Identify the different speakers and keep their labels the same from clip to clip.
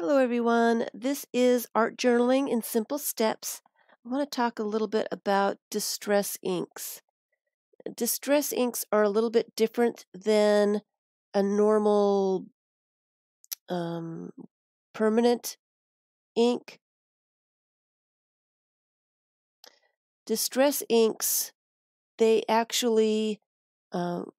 Speaker 1: Hello everyone, this is Art Journaling in Simple Steps. I want to talk a little bit about distress inks. Distress inks are a little bit different than a normal permanent ink. Distress inks, they actually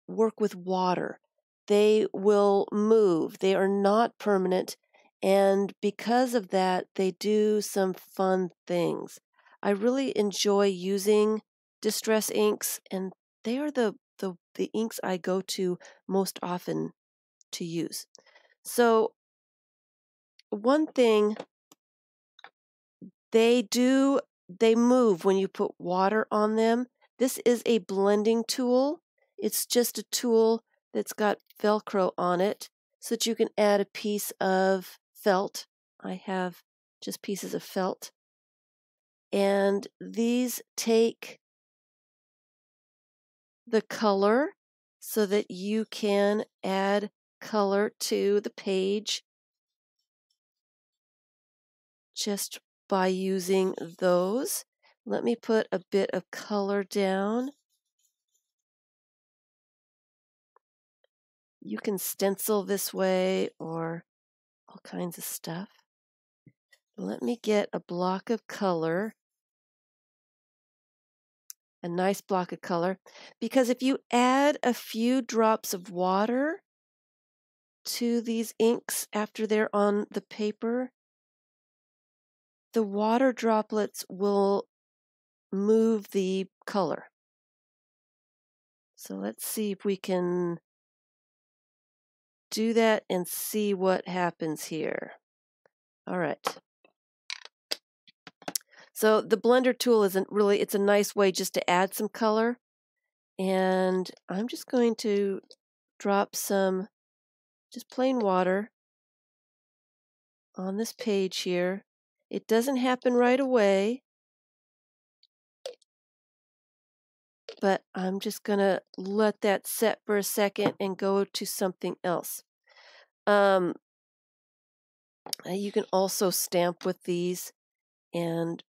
Speaker 1: work with water. They will move. They are not permanent. And because of that, they do some fun things. I really enjoy using distress inks, and they are the inks I go to most often to use. So, one thing they move when you put water on them. This is a blending tool. It's just a tool that's got Velcro on it so that you can add a piece of felt. I have just pieces of felt. And these take the color so that you can add color to the page just by using those. Let me put a bit of color down. You can stencil this way or all kinds of stuff. Let me get a block of color, a nice block of color, because if you add a few drops of water to these inks after they're on the paper, the water droplets will move the color. So let's see if we can do that and see what happens here. All right. So the blender tool it's a nice way just to add some color. And I'm just going to drop some just plain water on this page here. It doesn't happen right away, but I'm just going to let that set for a second and go to something else. You can also stamp with these and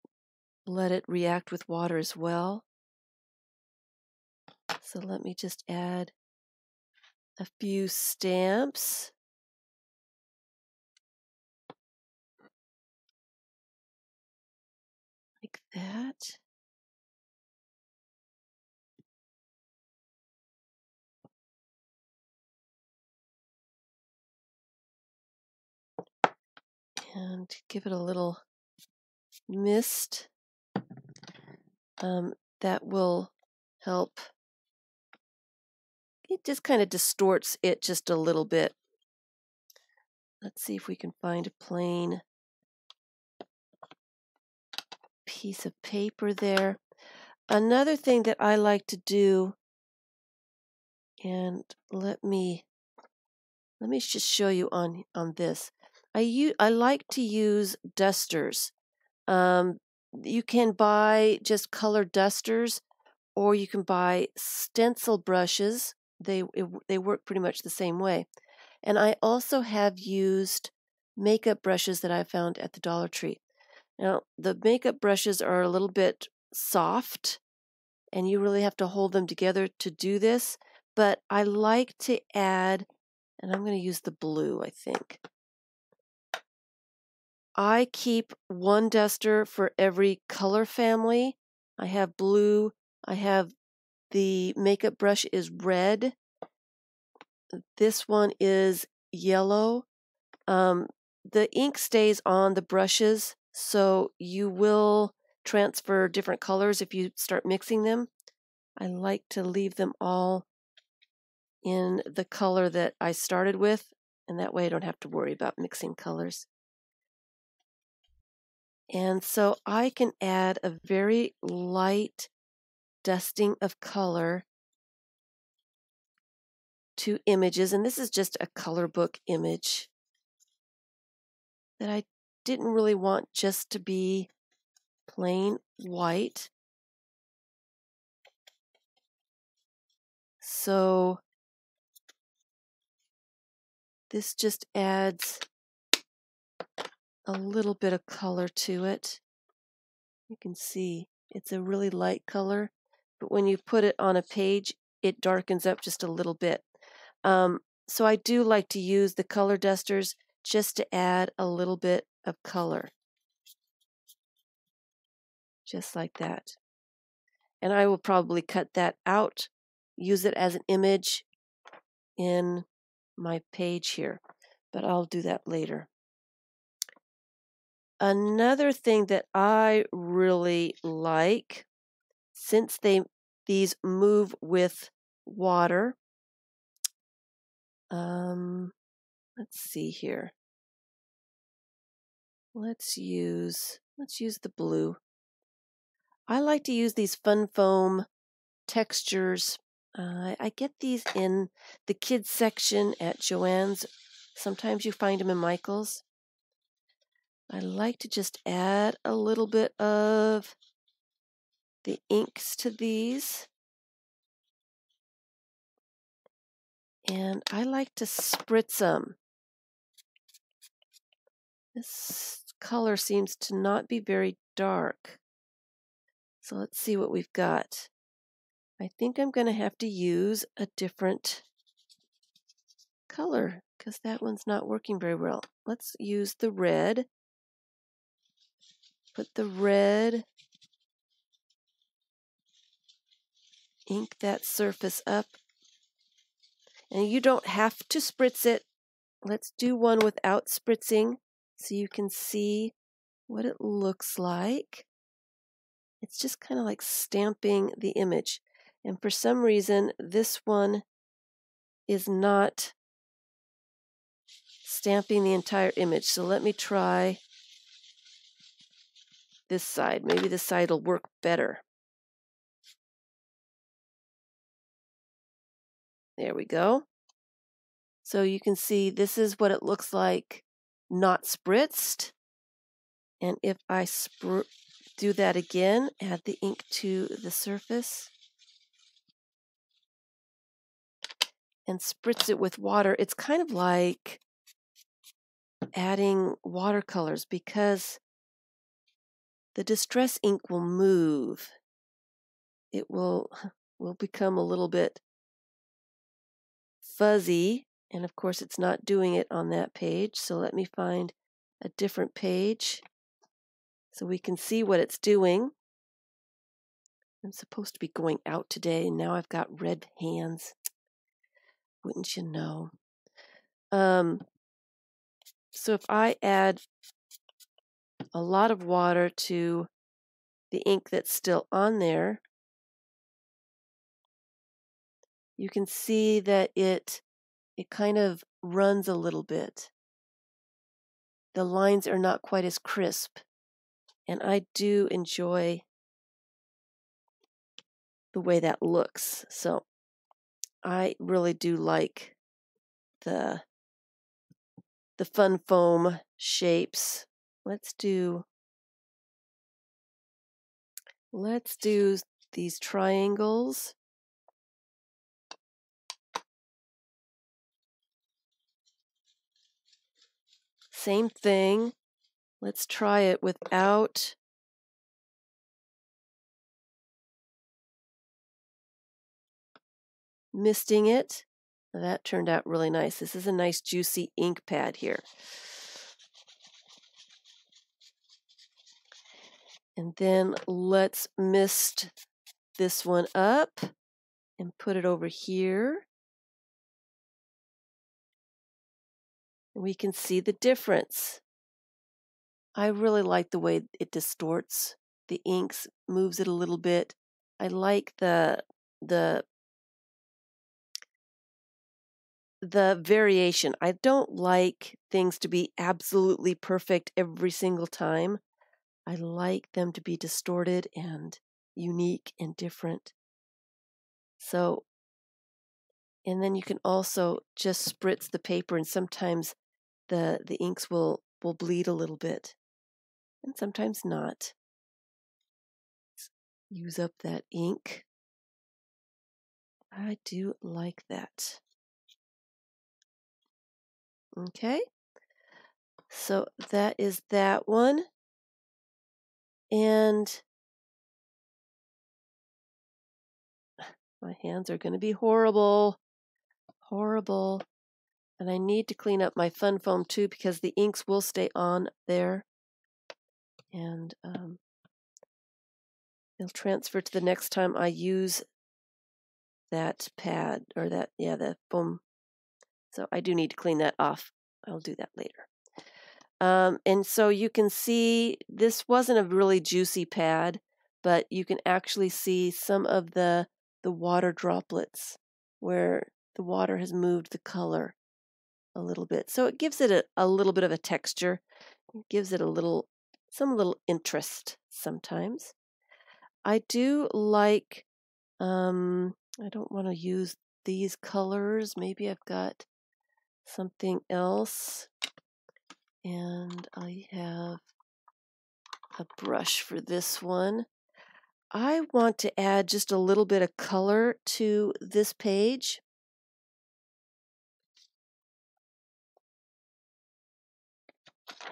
Speaker 1: let it react with water as well. So let me just add a few stamps. Like that. And give it a little mist. That will help. It just kind of distorts it just a little bit. Let's see if we can find a plain piece of paper there. Another thing that I like to do, and let me just show you on this. I like to use dusters. You can buy just colored dusters, or you can buy stencil brushes. They work pretty much the same way. And I also have used makeup brushes that I found at the Dollar Tree. Now, the makeup brushes are a little bit soft, and you really have to hold them together to do this. But I like to add, and I'm going to use the blue, I think. I keep one duster for every color family. I have blue. I have the makeup brush is red. This one is yellow. The ink stays on the brushes, so you will transfer different colors if you start mixing them. I like to leave them all in the color that I started with, and that way I don't have to worry about mixing colors. And so I can add a very light dusting of color to images, and this is just a color book image that I didn't really want just to be plain white. So this just adds a little bit of color to it. You can see it's a really light color, but when you put it on a page, it darkens up just a little bit. So I do like to use the color dusters just to add a little bit of color. Just like that. And I will probably cut that out, use it as an image in my page here, but I'll do that later. Another thing that I really like, since these move with water, let's see here. Let's use the blue. I like to use these fun foam textures. I get these in the kids section at Joann's. Sometimes you find them in Michael's. I like to just add a little bit of the inks to these. And I like to spritz them. This color seems to not be very dark. So let's see what we've got. I think I'm going to have to use a different color because that one's not working very well. Let's use the red. Put the red, ink that surface up. And you don't have to spritz it. Let's do one without spritzing so you can see what it looks like. It's just kind of like stamping the image. And for some reason, this one is not stamping the entire image. So let me try this side. Maybe this side will work better. There we go. So you can see this is what it looks like not spritzed. And if I do that again, add the ink to the surface and spritz it with water, it's kind of like adding watercolors because the distress ink will move. It will become a little bit fuzzy, and of course it's not doing it on that page. So let me find a different page so we can see what it's doing. I'm supposed to be going out today, and now I've got red hands. Wouldn't you know? So if I add a lot of water to the ink that's still on there, you can see that it kind of runs a little bit. The lines are not quite as crisp, and I do enjoy the way that looks. So I really do like the fun foam shapes. Let's do these triangles. Same thing. Let's try it without misting it. Now that turned out really nice. This is a nice juicy ink pad here. And then let's mist this one up and put it over here. And we can see the difference. I really like the way it distorts the inks, moves it a little bit. I like the variation. I don't like things to be absolutely perfect every single time. I like them to be distorted and unique and different. So, and then you can also just spritz the paper, and sometimes the inks will bleed a little bit, and sometimes not. Use up that ink. I do like that. Okay. So that is that one. And my hands are going to be horrible. Horrible. And I need to clean up my fun foam too because the inks will stay on there. And it'll transfer to the next time I use that pad or the foam. So I do need to clean that off. I'll do that later. And so you can see this wasn't a really juicy pad, but you can actually see some of the water droplets where the water has moved the color a little bit. So it gives it a little bit of a texture. It gives it some little interest sometimes. I do like, I don't want to use these colors. Maybe I've got something else. And I have a brush for this one. I want to add just a little bit of color to this page.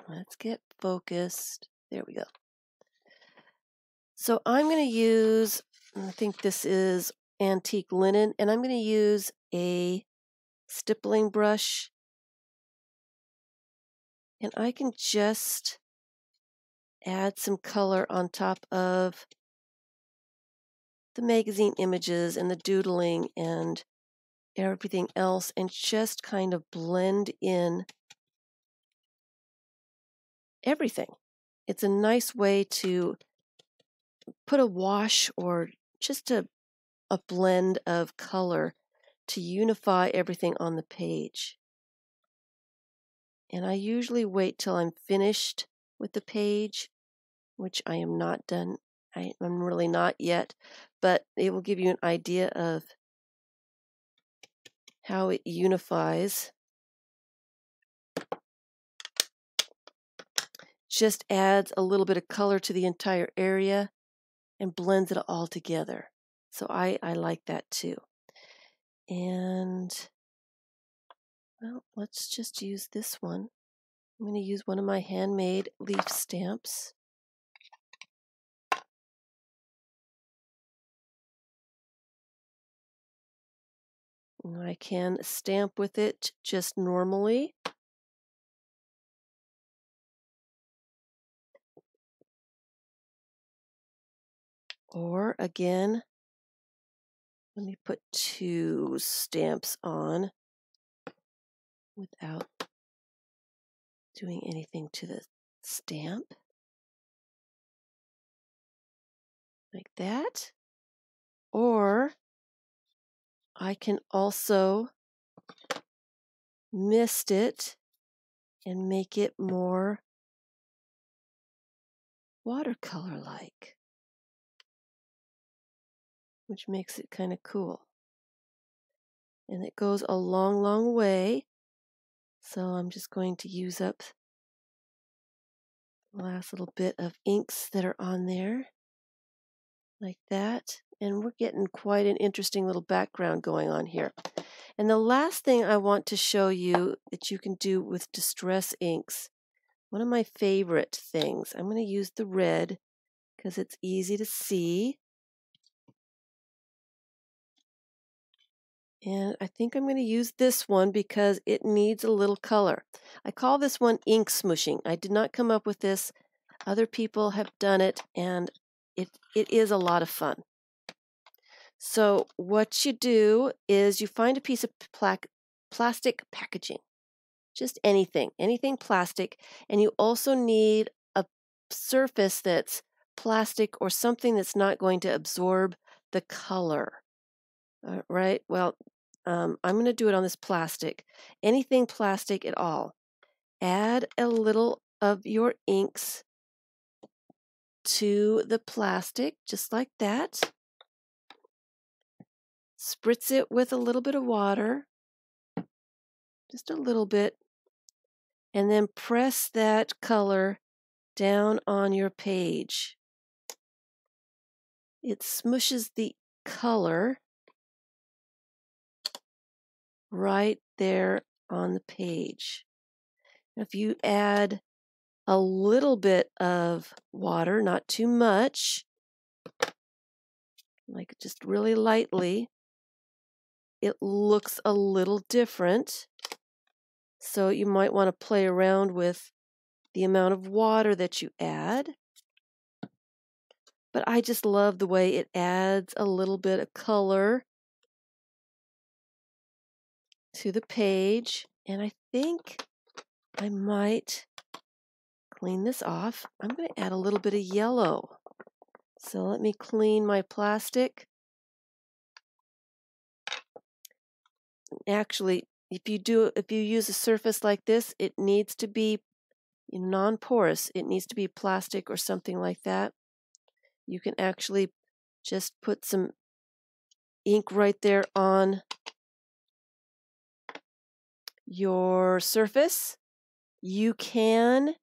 Speaker 1: Let's get focused. There we go. So I'm going to use, I think this is antique linen, and I'm going to use a stippling brush. And I can just add some color on top of the magazine images and the doodling and everything else and just kind of blend in everything. It's a nice way to put a wash or just a blend of color to unify everything on the page. And I usually wait till I'm finished with the page, which I am not done. I'm really not yet, but it will give you an idea of how it unifies. Just adds a little bit of color to the entire area and blends it all together. So I like that too. And, well, let's just use this one. I'm going to use one of my handmade leaf stamps. And I can stamp with it just normally. Or again, let me put 2 stamps on without doing anything to the stamp. Like that. Or I can also mist it and make it more watercolor-like, which makes it kind of cool. And it goes a long, long way. So I'm just going to use up the last little bit of inks that are on there, like that. And we're getting quite an interesting little background going on here. And the last thing I want to show you that you can do with distress inks, one of my favorite things, I'm going to use the red because it's easy to see. And I think I'm going to use this one because it needs a little color. I call this one ink smooshing. I did not come up with this. Other people have done it, and it is a lot of fun. So what you do is you find a piece of plastic packaging, just anything plastic, and you also need a surface that's plastic or something that's not going to absorb the color. Right? Well, I'm going to do it on this plastic. Anything plastic at all. Add a little of your inks to the plastic, just like that. Spritz it with a little bit of water, just a little bit, and then press that color down on your page. It smooshes the color right there on the page. If you add a little bit of water, not too much, like just really lightly, it looks a little different. So you might want to play around with the amount of water that you add. But I just love the way it adds a little bit of color to the page. And I think I might clean this off. I'm going to add a little bit of yellow. So let me clean my plastic. Actually, if you use a surface like this, it needs to be non-porous. It needs to be plastic or something like that. You can actually just put some ink right there on your surface. You can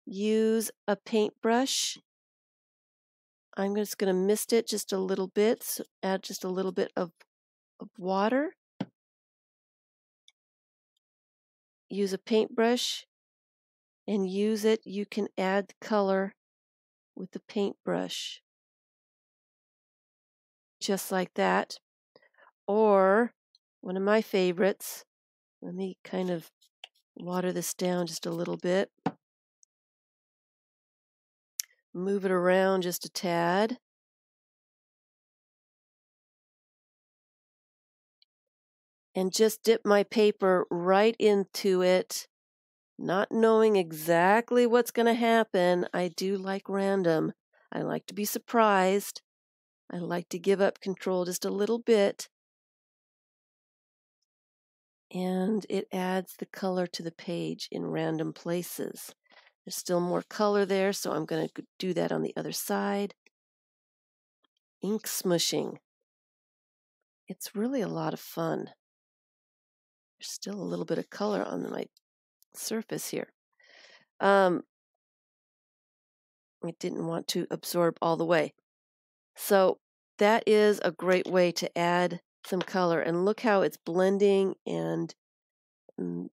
Speaker 1: use a paintbrush. I'm just going to mist it just a little bit, so add just a little bit of water. Use a paintbrush and use it. You can add color with the paintbrush, just like that. Or one of my favorites, let me kind of water this down just a little bit. Move it around just a tad. And just dip my paper right into it, not knowing exactly what's going to happen. I do like random. I like to be surprised. I like to give up control just a little bit. And it adds the color to the page in random places. There's still more color there, so I'm going to do that on the other side. Ink smooshing. It's really a lot of fun. There's still a little bit of color on my surface here. I didn't want to absorb all the way. So that is a great way to add some color. And look how it's blending, and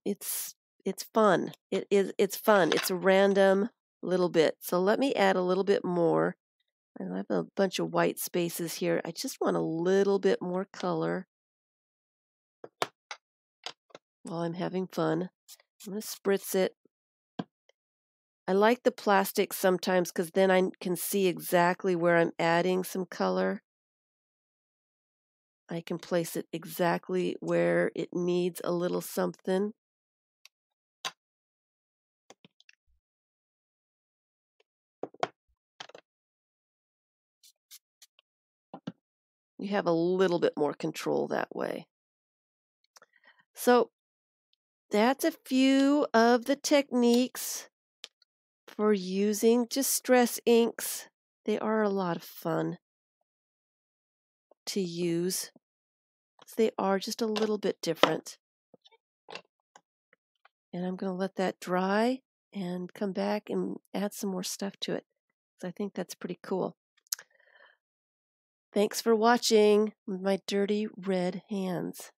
Speaker 1: it's fun. It's fun. It's a random little bit. So let me add a little bit more. I have a bunch of white spaces here. I just want a little bit more color while I'm having fun. I'm going to spritz it. I like the plastic sometimes because then I can see exactly where I'm adding some color. I can place it exactly where it needs a little something. You have a little bit more control that way. So that's a few of the techniques for using distress inks. They are a lot of fun to use. They are just a little bit different. And I'm going to let that dry and come back and add some more stuff to it. So I think that's pretty cool. Thanks for watching with my dirty red hands.